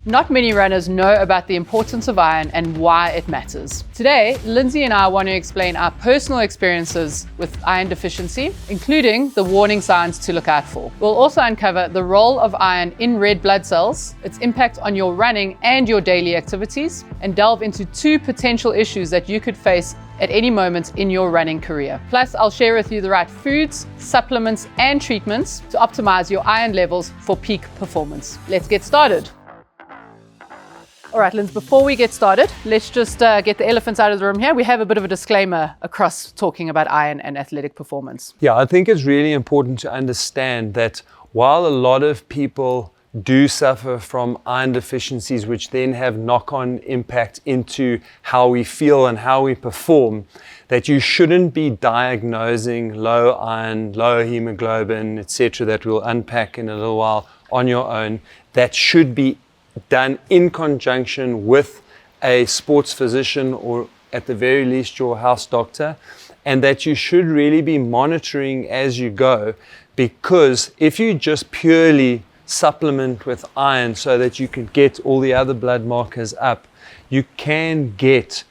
Not many runners know about the importance of iron and why it matters. Today, Lindsey and I want to explain our personal experiences with iron deficiency, including the warning signs to look out for. We'll also uncover the role of iron in red blood cells, its impact on your running and your daily activities, and delve into 2 potential issues that you could face at any moment in your running career. Plus, I'll share with you the right foods, supplements, and treatments to optimize your iron levels for peak performance. Let's get started. All right, Lindsey, before we get started, let's just get the elephants out of the room here. We have a bit of a disclaimer across talking about iron and athletic performance. Yeah, I think it's really important to understand that while a lot of people do suffer from iron deficiencies, which then have knock-on impact into how we feel and how we perform, that you shouldn't be diagnosing low iron, low hemoglobin, etc., that we'll unpack in a little while on your own. That should be done in conjunction with a sports physician or at the very least your house doctor, and that you should really be monitoring as you go, because if you just purely supplement with iron so that you can get all the other blood markers up, you can get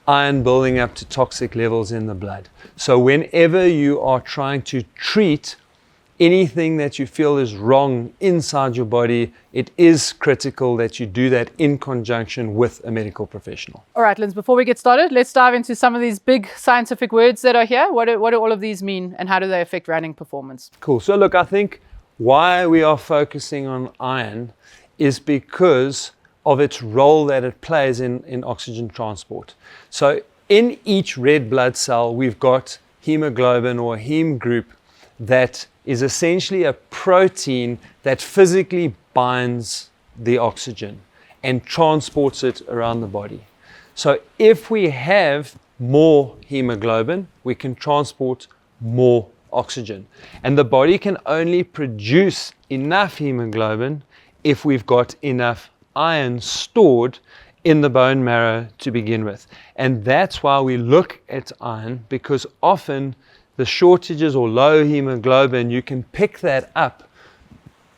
iron building up to toxic levels in the blood. So whenever you are trying to treat anything that you feel is wrong inside your body, it is critical that you do that in conjunction with a medical professional. All right, Lindsey, before we get started, let's dive into some of these big scientific words that are here. What do all of these mean, and how do they affect running performance? Cool. So look, I think why we are focusing on iron is because of its role that it plays in oxygen transport. So in each red blood cell, we've got hemoglobin or heme group that is essentially a protein that physically binds the oxygen and transports it around the body. So if we have more hemoglobin, we can transport more oxygen. And the body can only produce enough hemoglobin if we've got enough iron stored in the bone marrow to begin with. And that's why we look at iron, because often the shortages or low hemoglobin, you can pick that up,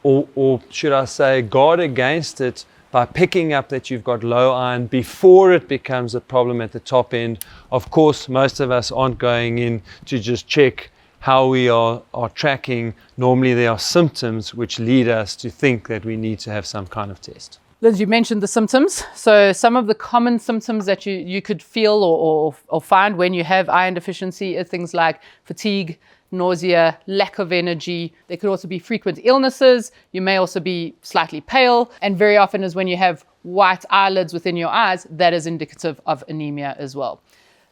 or should I say guard against it by picking up that you've got low iron before it becomes a problem at the top end. Of course, most of us aren't going in to just check how we are tracking. Normally there are symptoms which lead us to think that we need to have some kind of test. Lindsey, you mentioned the symptoms. So some of the common symptoms that you could feel or find when you have iron deficiency are things like fatigue, nausea, lack of energy. There could also be frequent illnesses. You may also be slightly pale. And very often is when you have white eyelids within your eyes, that is indicative of anemia as well.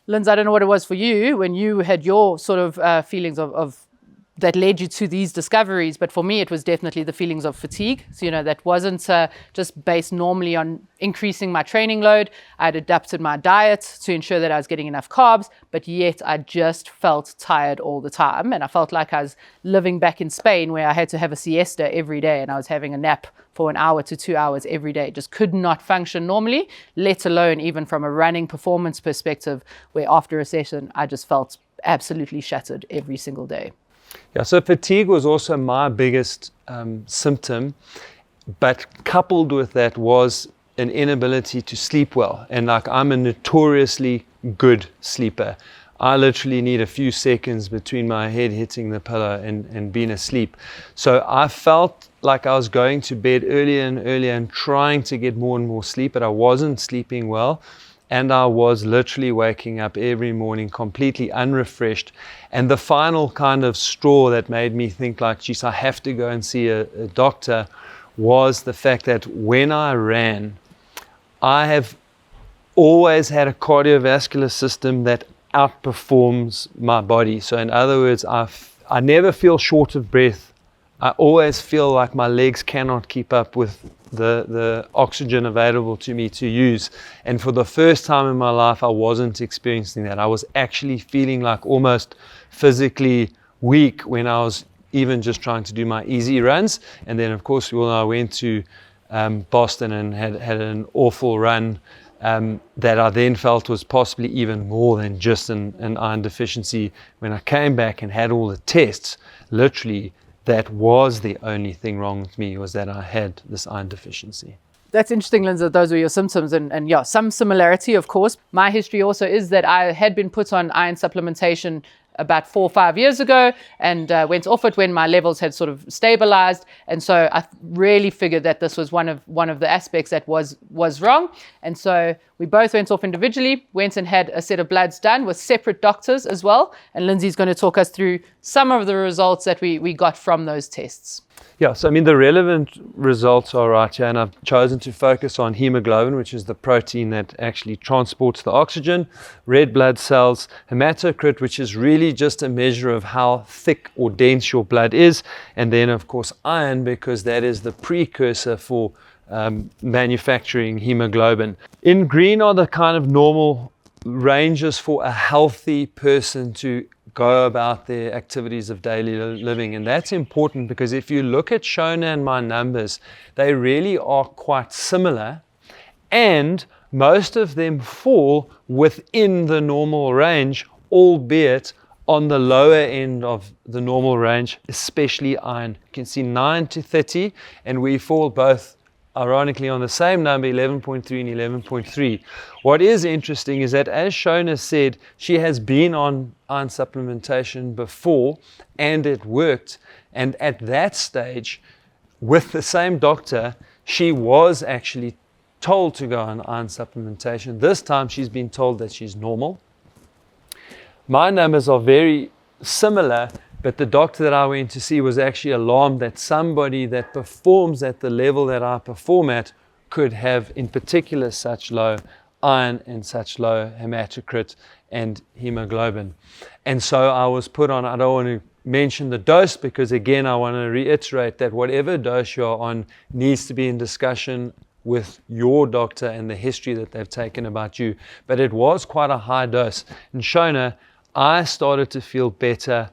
Lindsey, I don't know what it was for you when you had your sort of feelings of that led you to these discoveries, but for me it was definitely the feelings of fatigue. So that wasn't just based normally on increasing my training load. I'd adapted my diet to ensure that I was getting enough carbs, but yet I just felt tired all the time, and I felt like I was living back in Spain where I had to have a siesta every day and I was having a nap for 1 hour to 2 hours every day. Just could not function normally, let alone even from a running performance perspective, where after a session I just felt absolutely shattered every single day. Yeah, so fatigue was also my biggest symptom, but coupled with that was an inability to sleep well. And I'm a notoriously good sleeper. I literally need a few seconds between my head hitting the pillow and being asleep. So I felt like I was going to bed earlier and earlier and trying to get more and more sleep, but I wasn't sleeping well. And I was literally waking up every morning completely unrefreshed. And the final kind of straw that made me think like, geez, I have to go and see a doctor was the fact that when I ran, I have always had a cardiovascular system that outperforms my body. So in other words, I never feel short of breath. I always feel like my legs cannot keep up with the oxygen available to me to use. And for the first time in my life, I wasn't experiencing that. I was actually feeling like almost physically weak when I was even just trying to do my easy runs. And then of course, I went to Boston and had an awful run that I then felt was possibly even more than just an iron deficiency. When I came back and had all the tests, literally that was the only thing wrong with me, was that I had this iron deficiency. That's interesting, Lindsey, that those were your symptoms. And yeah, some similarity, of course. My history also is that I had been put on iron supplementation about 4 or 5 years ago and went off it when my levels had sort of stabilized. And so I really figured that this was one of the aspects that was wrong. And so we both went off individually, went and had a set of bloods done with separate doctors as well. And Lindsey's going to talk us through some of the results that we got from those tests. Yeah, so I mean, the relevant results are right here, and I've chosen to focus on hemoglobin, which is the protein that actually transports the oxygen, red blood cells, hematocrit, which is really just a measure of how thick or dense your blood is, and then, of course, iron, because that is the precursor for manufacturing hemoglobin. In green are the kind of normal ranges for a healthy person to go about their activities of daily living. And that's important because if you look at Shona and my numbers, they really are quite similar, and most of them fall within the normal range, albeit on the lower end of the normal range, especially iron. You can see 9 to 30, and we fall both ironically on the same number, 11.3 and 11.3. What is interesting is that, as Shona said, she has been on iron supplementation before and it worked. And at that stage, with the same doctor, she was actually told to go on iron supplementation. This time she's been told that she's normal. My numbers are very similar, but the doctor that I went to see was actually alarmed that somebody that performs at the level that I perform at could have, in particular, such low iron and such low hematocrit and hemoglobin. And so I was put on, I don't want to mention the dose because, again, I want to reiterate that whatever dose you're on needs to be in discussion with your doctor and the history that they've taken about you. But it was quite a high dose. And Shona, I started to feel better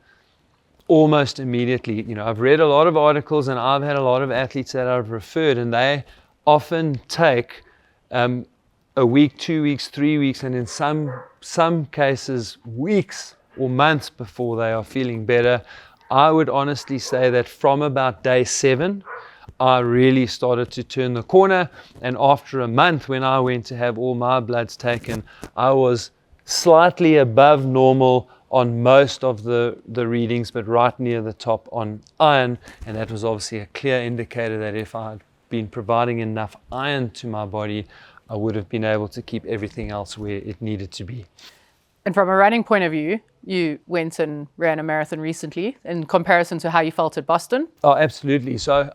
almost immediately. You know, I've read a lot of articles and I've had a lot of athletes that I've referred, and they often take a week, 2 weeks, 3 weeks, and in some cases weeks or months before they are feeling better. I would honestly say that from about day 7, I really started to turn the corner, and after a month when I went to have all my bloods taken, I was slightly above normal on most of the readings, but right near the top on iron, and that was obviously a clear indicator that if I had been providing enough iron to my body, I would have been able to keep everything else where it needed to be. And from a running point of view, you went and ran a marathon recently in comparison to how you felt at Boston? Oh, absolutely. So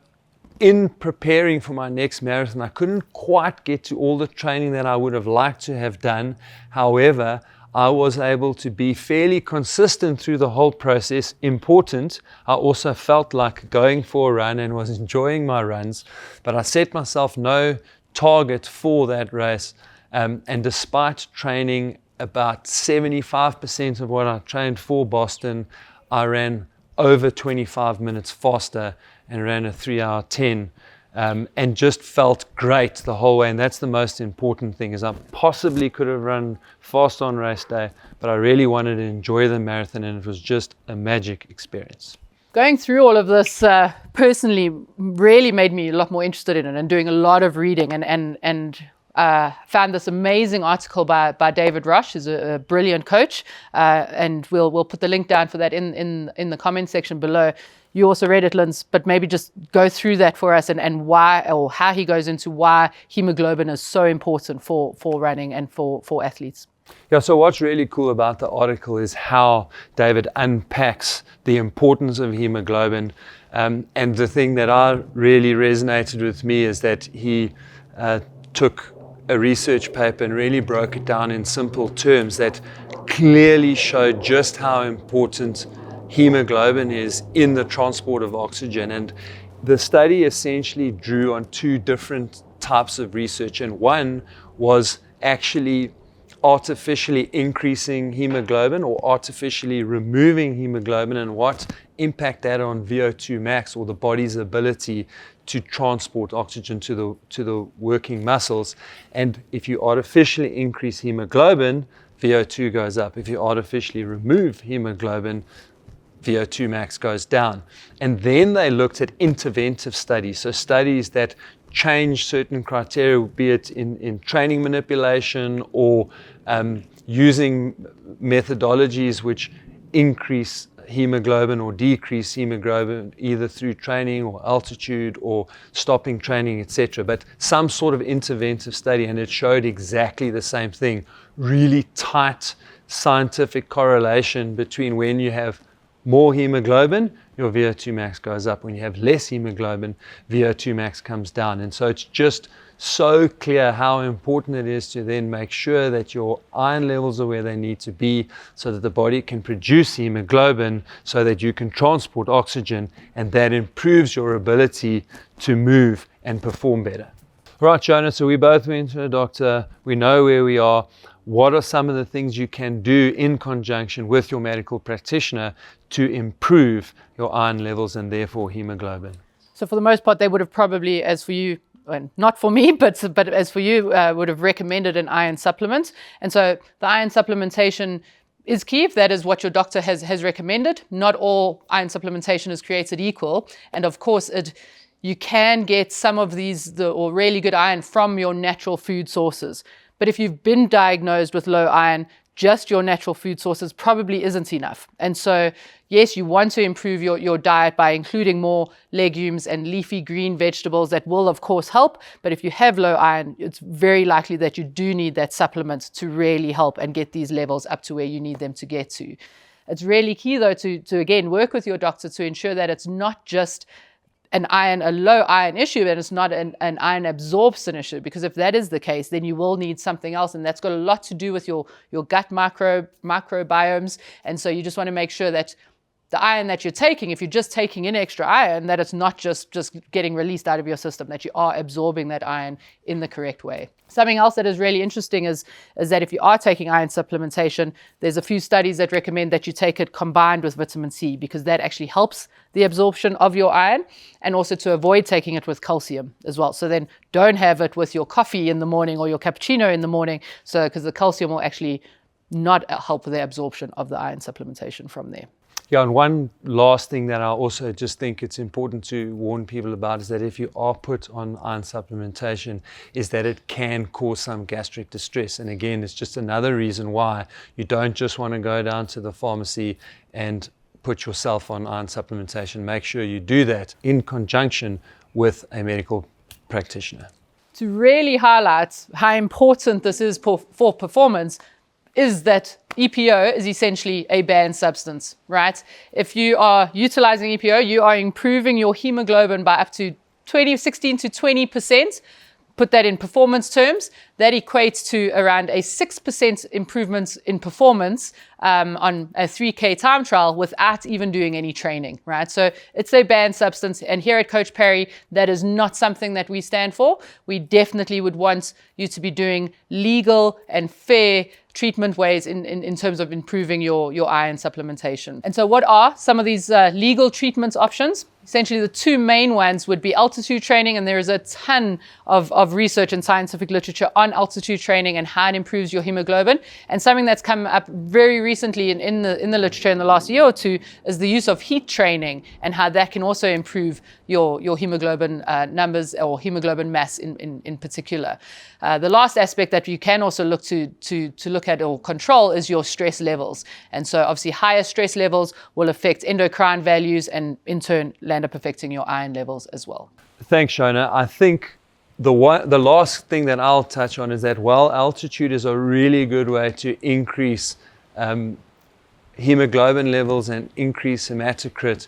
in preparing for my next marathon, I couldn't quite get to all the training that I would have liked to have done. However, I was able to be fairly consistent through the whole process. Important, I also felt like going for a run and was enjoying my runs, but I set myself no target for that race. And despite training about 75% of what I trained for Boston, I ran over 25 minutes faster and ran a 3-hour 10. And just felt great the whole way. And that's the most important thing, is I possibly could have run fast on race day, but I really wanted to enjoy the marathon, and it was just a magic experience. Going through all of this personally really made me a lot more interested in it, and doing a lot of reading, and found this amazing article by David Rush, who's a brilliant coach, and we'll put the link down for that in the comment section below. You also read it, Linz, but maybe just go through that for us and why, or how he goes into why hemoglobin is so important for running and for athletes. Yeah, so what's really cool about the article is how David unpacks the importance of hemoglobin. And the thing that really resonated with me is that he took a research paper and really broke it down in simple terms that clearly showed just how important hemoglobin is in the transport of oxygen. And the study essentially drew on 2 different types of research, and one was actually artificially increasing hemoglobin or artificially removing hemoglobin, and what impact that on VO2 max, or the body's ability to transport oxygen to the working muscles. And if you artificially increase hemoglobin, VO2 goes up. If you artificially remove hemoglobin, VO2 max goes down. And then they looked at interventive studies, so studies that change certain criteria, be it in training manipulation or using methodologies which increase hemoglobin or decrease hemoglobin either through training or altitude or stopping training, etc. But some sort of interventive study, and it showed exactly the same thing. Really tight scientific correlation between when you have more hemoglobin, your VO2 max goes up. When you have less hemoglobin, VO2 max comes down. And so it's just so clear how important it is to then make sure that your iron levels are where they need to be so that the body can produce hemoglobin so that you can transport oxygen, and that improves your ability to move and perform better. Right, Shona, so we both went to a doctor. We know where we are. What are some of the things you can do in conjunction with your medical practitioner to improve your iron levels and therefore hemoglobin? So for the most part, they would have probably, as for you, and not for me, but as for you, would have recommended an iron supplement. And so the iron supplementation is key if that is what your doctor has recommended. Not all iron supplementation is created equal. And of course, you can get some of these, or really good iron from your natural food sources. But if you've been diagnosed with low iron, just your natural food sources probably isn't enough. And so, yes, you want to improve your diet by including more legumes and leafy green vegetables. That will, of course, help. But if you have low iron, it's very likely that you do need that supplement to really help and get these levels up to where you need them to get to. It's really key, though, to again, work with your doctor to ensure that it's not just a low iron issue, and it's not an iron absorption issue, because if that is the case, then you will need something else, and that's got a lot to do with your gut microbiomes. And so you just want to make sure that the iron that you're taking, if you're just taking in extra iron, that it's not just getting released out of your system, that you are absorbing that iron in the correct way. Something else that is really interesting is that if you are taking iron supplementation, there's a few studies that recommend that you take it combined with vitamin C, because that actually helps the absorption of your iron, and also to avoid taking it with calcium as well. So then don't have it with your coffee in the morning or your cappuccino in the morning, so because the calcium will actually not help with the absorption of the iron supplementation from there. Yeah, and one last thing that I also just think it's important to warn people about is that if you are put on iron supplementation, is that it can cause some gastric distress. And again, it's just another reason why you don't just want to go down to the pharmacy and put yourself on iron supplementation. Make sure you do that in conjunction with a medical practitioner. To really highlight how important this is for performance, is that EPO is essentially a banned substance, right? If you are utilizing EPO, you are improving your hemoglobin by up to 16 to 20%. Put that in performance terms, that equates to around a 6% improvement in performance on a 3K time trial without even doing any training, right? So it's a banned substance. And here at Coach Parry, that is not something that we stand for. We definitely would want you to be doing legal and fair treatment ways in terms of improving your iron supplementation. And so what are some of these legal treatment options? Essentially, the two main ones would be altitude training, and there is a ton of research and scientific literature on altitude training and how it improves your hemoglobin. And something that's come up very recently in the literature in the last year or two is the use of heat training, and how that can also improve your hemoglobin numbers, or hemoglobin mass in particular. The last aspect that you can also look to look at or control is your stress levels. And so obviously higher stress levels will affect endocrine values, and in turn end up affecting your iron levels as well. Thanks, Shona. I think the last thing that I'll touch on is that while altitude is a really good way to increase hemoglobin levels and increase hematocrit,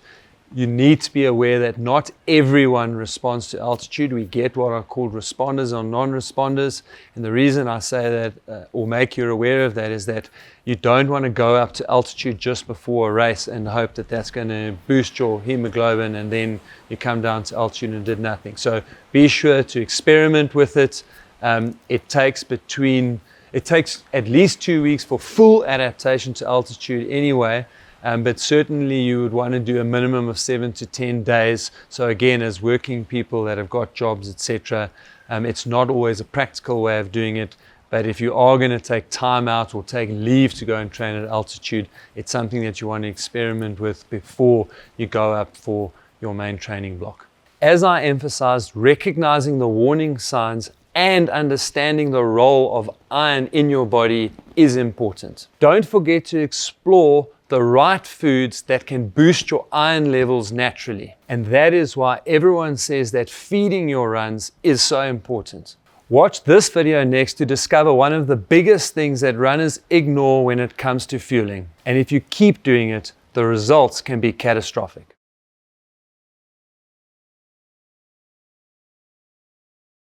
you need to be aware that not everyone responds to altitude. We get what are called responders or non-responders. And the reason I say that, or make you aware of that, is that you don't want to go up to altitude just before a race and hope that that's going to boost your hemoglobin, and then you come down to altitude and did nothing. So be sure to experiment with it. It takes at least 2 weeks for full adaptation to altitude anyway. But certainly you would want to do a minimum of 7 to 10 days. So again, as working people that have got jobs, etc., it's not always a practical way of doing it. But if you are going to take time out or take leave to go and train at altitude, it's something that you want to experiment with before you go up for your main training block. As I emphasized, recognizing the warning signs and understanding the role of iron in your body is important. Don't forget to explore the right foods that can boost your iron levels naturally. And that is why everyone says that feeding your runs is so important. Watch this video next to discover one of the biggest things that runners ignore when it comes to fueling. And if you keep doing it, the results can be catastrophic.